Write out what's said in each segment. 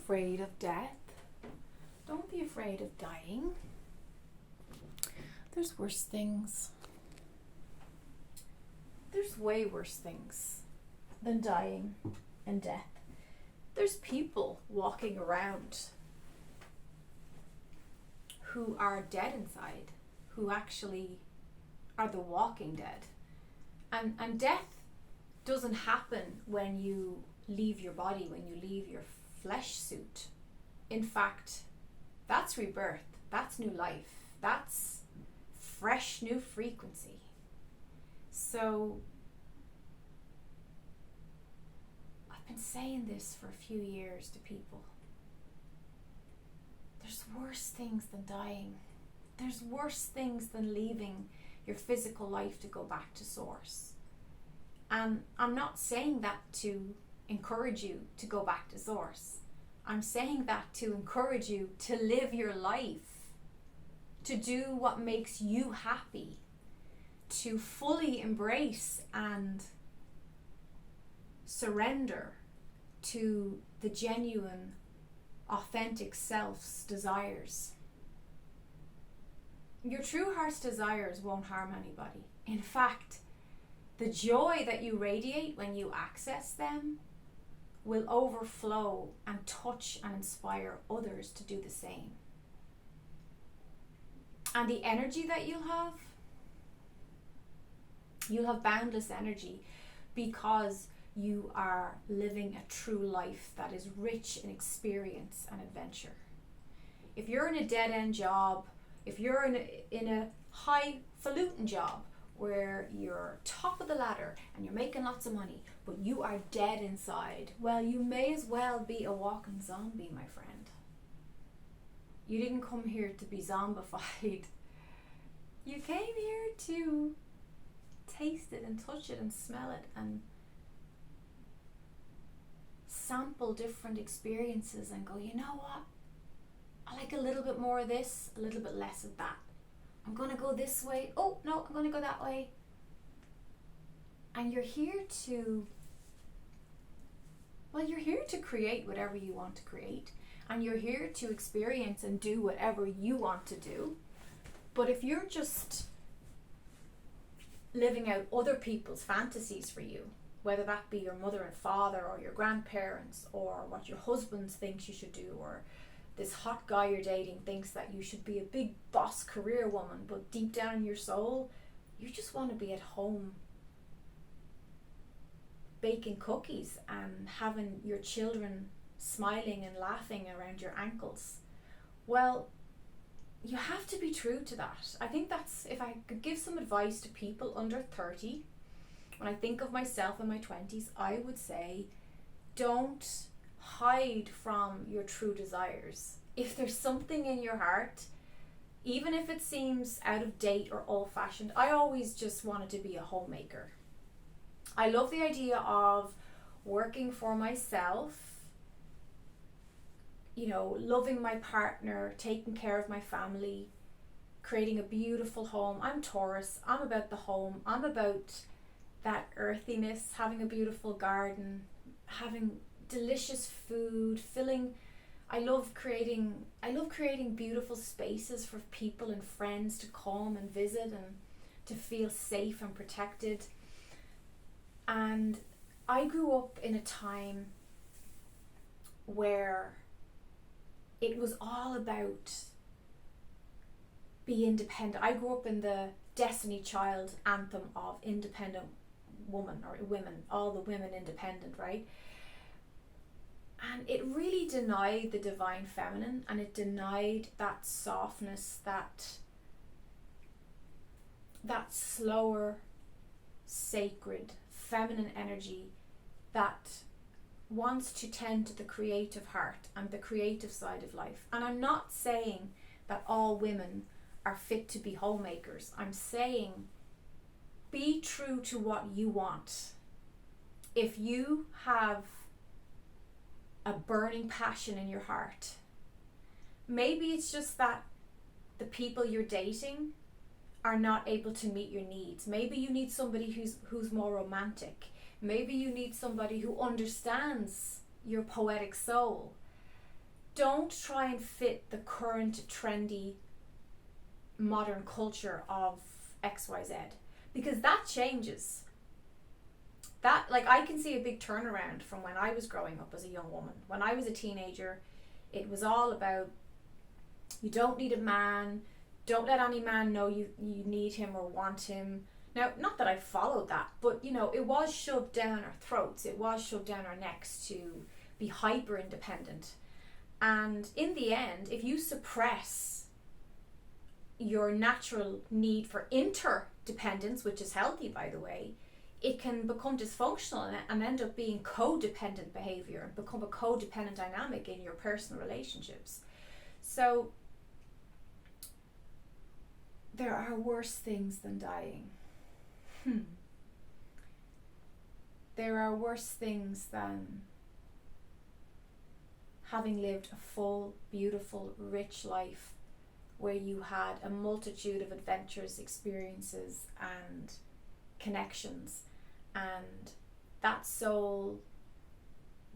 afraid of death. Don't be afraid of dying. There's worse things. There's way worse things than dying and death. There's people walking around who are dead inside, who actually are the walking dead. And death doesn't happen when you leave your body, when you leave your flesh suit. In fact, that's rebirth, that's new life, that's fresh new frequency. So I've been saying this for a few years to people. There's worse things than dying. There's worse things than leaving your physical life to go back to source. And I'm not saying that to encourage you to go back to source. I'm saying that to encourage you to live your life, to do what makes you happy, to fully embrace and surrender to the genuine, authentic self's desires. Your true heart's desires won't harm anybody. In fact, the joy that you radiate when you access them will overflow and touch and inspire others to do the same. And the energy that you'll have boundless energy because you are living a true life that is rich in experience and adventure. If you're in a dead-end job, if you're in a highfalutin job where you're top of the ladder and you're making lots of money, but you are dead inside, well, you may as well be a walking zombie, my friend. You didn't come here to be zombified. You came here to taste it and touch it and smell it and sample different experiences and go, you know what? I like a little bit more of this, a little bit less of that. I'm going to go this way. Oh, no, I'm going to go that way. And you're here to create whatever you want to create. And you're here to experience and do whatever you want to do. But if you're just living out other people's fantasies for you, whether that be your mother and father or your grandparents or what your husband thinks you should do, or this hot guy you're dating thinks that you should be a big boss career woman, but deep down in your soul, you just want to be at home baking cookies and having your children smiling and laughing around your ankles. Well, you have to be true to that. I think that's, if I could give some advice to people under 30, when I think of myself in my 20s, I would say, don't hide from your true desires. If there's something in your heart, even if it seems out of date or old-fashioned, I always just wanted to be a homemaker. I love the idea of working for myself, loving my partner, taking care of my family, creating a beautiful home. I'm Taurus. I'm about the home. I'm about that earthiness, having a beautiful garden, having delicious food, I love creating beautiful spaces for people and friends to come and visit and to feel safe and protected. And I grew up in a time where it was all about be independent. I grew up in the Destiny Child anthem of independent woman or women, all the women independent, right? And it really denied the divine feminine, and it denied that softness, that slower, sacred, feminine energy that wants to tend to the creative heart and the creative side of life. And I'm not saying that all women are fit to be homemakers. I'm saying be true to what you want. If you have a burning passion in your heart, maybe it's just that the people you're dating are not able to meet your needs. Maybe you need somebody who's more romantic. Maybe you need somebody who understands your poetic soul. don't try and fit the current trendy modern culture of XYZ, because that changes. That, like, I can see a big turnaround from when I was growing up as a young woman. When I was a teenager, it was all about, you don't need a man, don't let any man know you need him or want him. Now, not that I followed that, but you know, it was shoved down our throats, it was shoved down our necks to be hyper independent. And in the end, if you suppress your natural need for interdependence, which is healthy, by the way, it can become dysfunctional and end up being codependent behavior and become a codependent dynamic in your personal relationships. So there are worse things than dying. There are worse things than having lived a full, beautiful, rich life where you had a multitude of adventures, experiences, and connections, and that soul,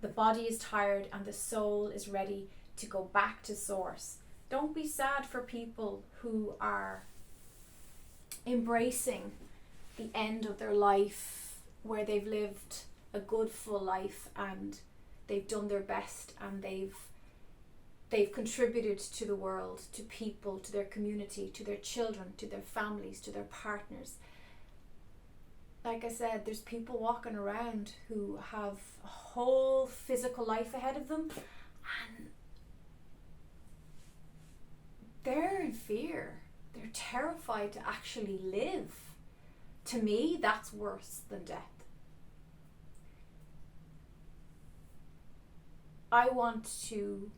the body is tired and the soul is ready to go back to source. Don't be sad for people who are embracing the end of their life where they've lived a good full life and they've done their best and they've contributed to the world, to people, to their community, to their children, to their families, to their partners. Like I said, there's people walking around who have a whole physical life ahead of them and they're in fear. They're terrified to actually live. To me, that's worse than death. I want to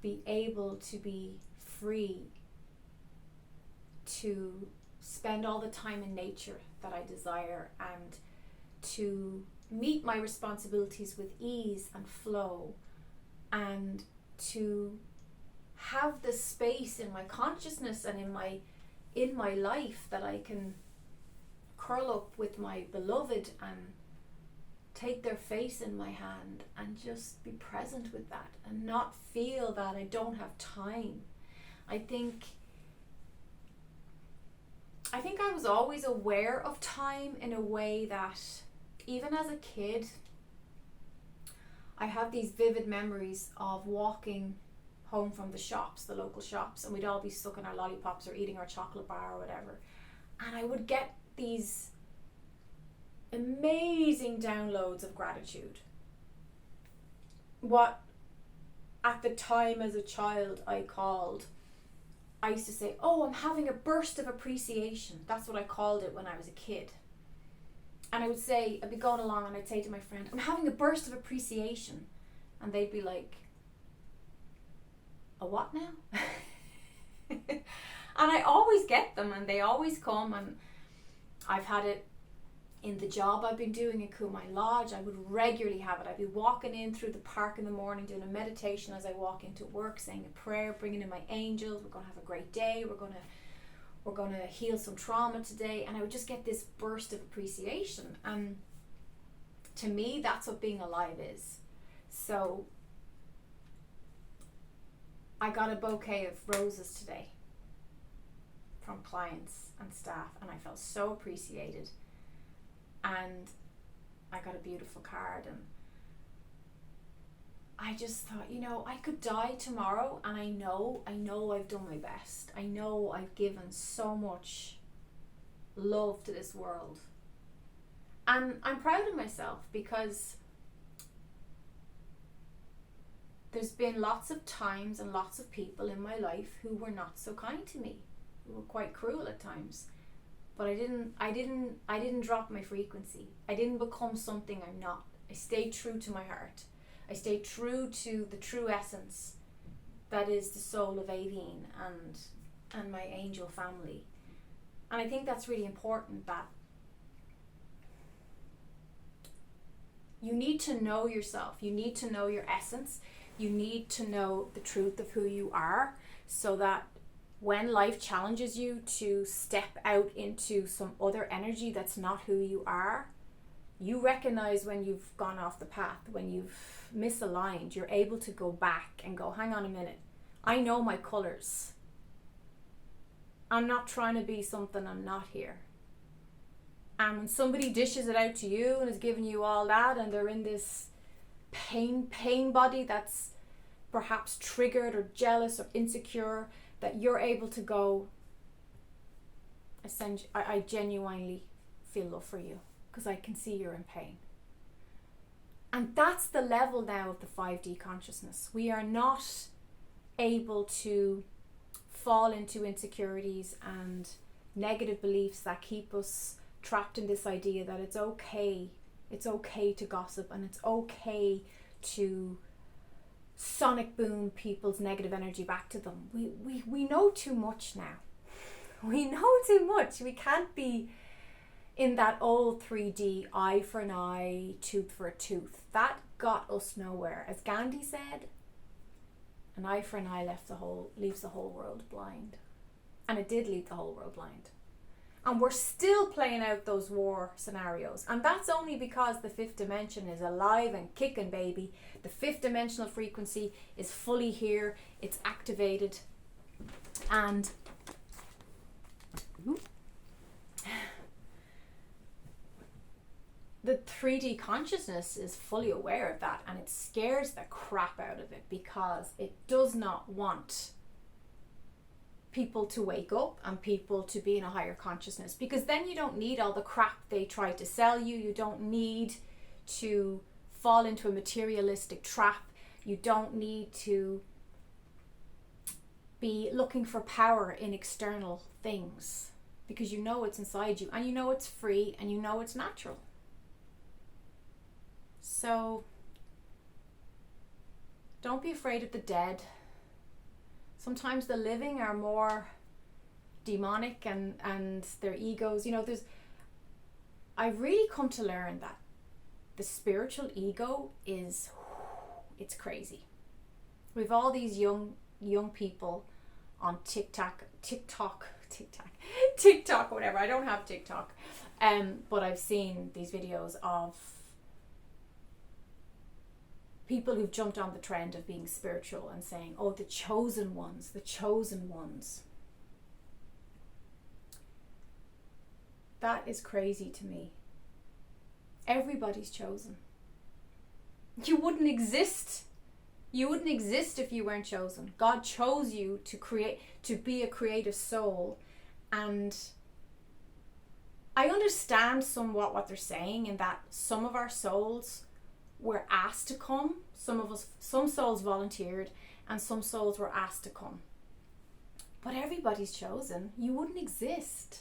be able to be free to spend all the time in nature that I desire and to meet my responsibilities with ease and flow, and to have the space in my consciousness and in my life that I can curl up with my beloved and take their face in my hand and just be present with that and not feel that I don't have time. I think I was always aware of time in a way that even as a kid, I have these vivid memories of walking home from the shops, the local shops, and we'd all be sucking our lollipops or eating our chocolate bar or whatever. And I would get these amazing downloads of gratitude. What at the time as a child I used to say, oh, I'm having a burst of appreciation. That's what I called it when I was a kid. And I would say, I'd be going along and I'd say to my friend, I'm having a burst of appreciation. And they'd be like, a what now? And I always get them and they always come, and I've had it in the job I've been doing in Kumai Lodge. I would regularly have it. I'd be walking in through the park in the morning, doing a meditation as I walk into work, saying a prayer, bringing in my angels. We're going to have a great day. We're going to heal some trauma today. And I would just get this burst of appreciation. And to me, that's what being alive is. So I got a bouquet of roses today from clients and staff, and I felt so appreciated. And I got a beautiful card, and I just thought, I could die tomorrow, and I know I've done my best. I know I've given so much love to this world. And I'm proud of myself because there's been lots of times and lots of people in my life who were not so kind to me, who were quite cruel at times. But I didn't drop my frequency. I didn't become something I'm not. I stayed true to my heart. I stayed true to the true essence that is the soul of Aveen and my angel family. And I think that's really important, that you need to know yourself. You need to know your essence. You need to know the truth of who you are, so that when life challenges you to step out into some other energy that's not who you are, You recognize when you've gone off the path, when you've misaligned. You're able to go back and go, hang on a minute, I know my colors. I'm not trying to be something I'm not here. And when somebody dishes it out to you and is giving you all that, and they're in this pain body that's perhaps triggered or jealous or insecure, that you're able to go, I genuinely feel love for you because I can see you're in pain. And that's the level now of the 5D consciousness. We are not able to fall into insecurities and negative beliefs that keep us trapped in this idea that it's okay to gossip, and it's okay to sonic boom people's negative energy back to them. We know too much now. We know too much. We can't be in that old 3D, eye for an eye, tooth for a tooth. That got us nowhere. As Gandhi said, an eye for an eye leaves the whole world blind. And it did leave the whole world blind. And we're still playing out those war scenarios. And that's only because the fifth dimension is alive and kicking, baby. The fifth dimensional frequency is fully here. It's activated. And the 3D consciousness is fully aware of that, and it scares the crap out of it because it does not want people to wake up and people to be in a higher consciousness, because then you don't need all the crap they try to sell you. You don't need to fall into a materialistic trap. You don't need to be looking for power in external things, because you know it's inside you, and you know it's free, and you know it's natural. So don't be afraid of the dead. Sometimes the living are more demonic and their egos. I've really come to learn that the spiritual ego it's crazy. We've all these young people on TikTok, whatever. I don't have TikTok, but I've seen these videos of people who've jumped on the trend of being spiritual and saying, oh, the chosen ones. That is crazy to me. Everybody's chosen. You wouldn't exist. You wouldn't exist if you weren't chosen. God chose you to be a creative soul. And I understand somewhat what they're saying, in that some of our souls were asked to come. Some souls volunteered, and some souls were asked to come. But everybody's chosen. You wouldn't exist.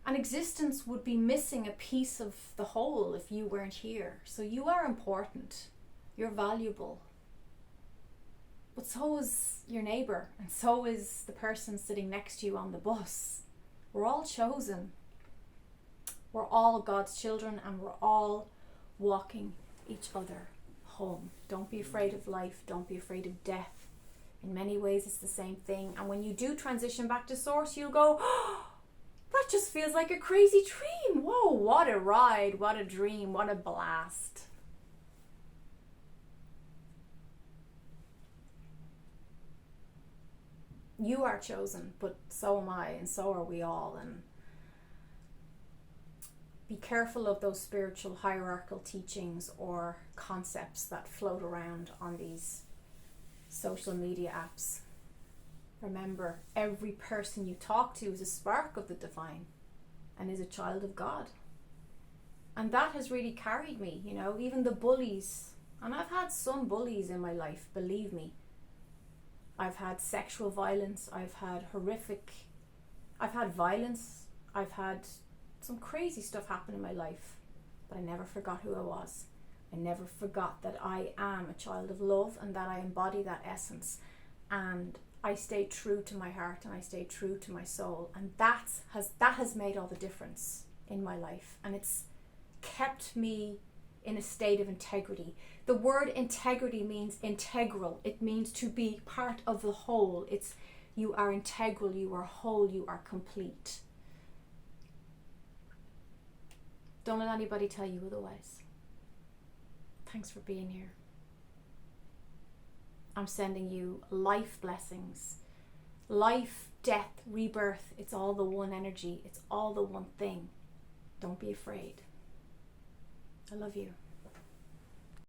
And existence would be missing a piece of the whole if you weren't here. So you are important. You're valuable. But so is your neighbour, and so is the person sitting next to you on the bus. We're all chosen. We're all God's children, and we're all walking each other home. Don't be afraid of life. Don't be afraid of death. In many ways it's the same thing. And when you do transition back to source, you'll go, oh, that just feels like a crazy dream. Whoa, what a ride, what a dream, what a blast. You are chosen, but so am I, and so are we all. And be careful of those spiritual hierarchical teachings or concepts that float around on these social media apps. Remember, every person you talk to is a spark of the divine and is a child of God. And that has really carried me, even the bullies. And I've had some bullies in my life, believe me. I've had sexual violence, I've had violence, I've had some crazy stuff happen in my life, but I never forgot who I was. I never forgot that I am a child of love and that I embody that essence. And I stayed true to my heart, and I stayed true to my soul. And that has made all the difference in my life. And it's kept me in a state of integrity. The word integrity means integral. It means to be part of the whole. You are integral, you are whole, you are complete. Don't let anybody tell you otherwise. Thanks for being here. I'm sending you life blessings. Life, death, rebirth, it's all the one energy. It's all the one thing. Don't be afraid. I love you.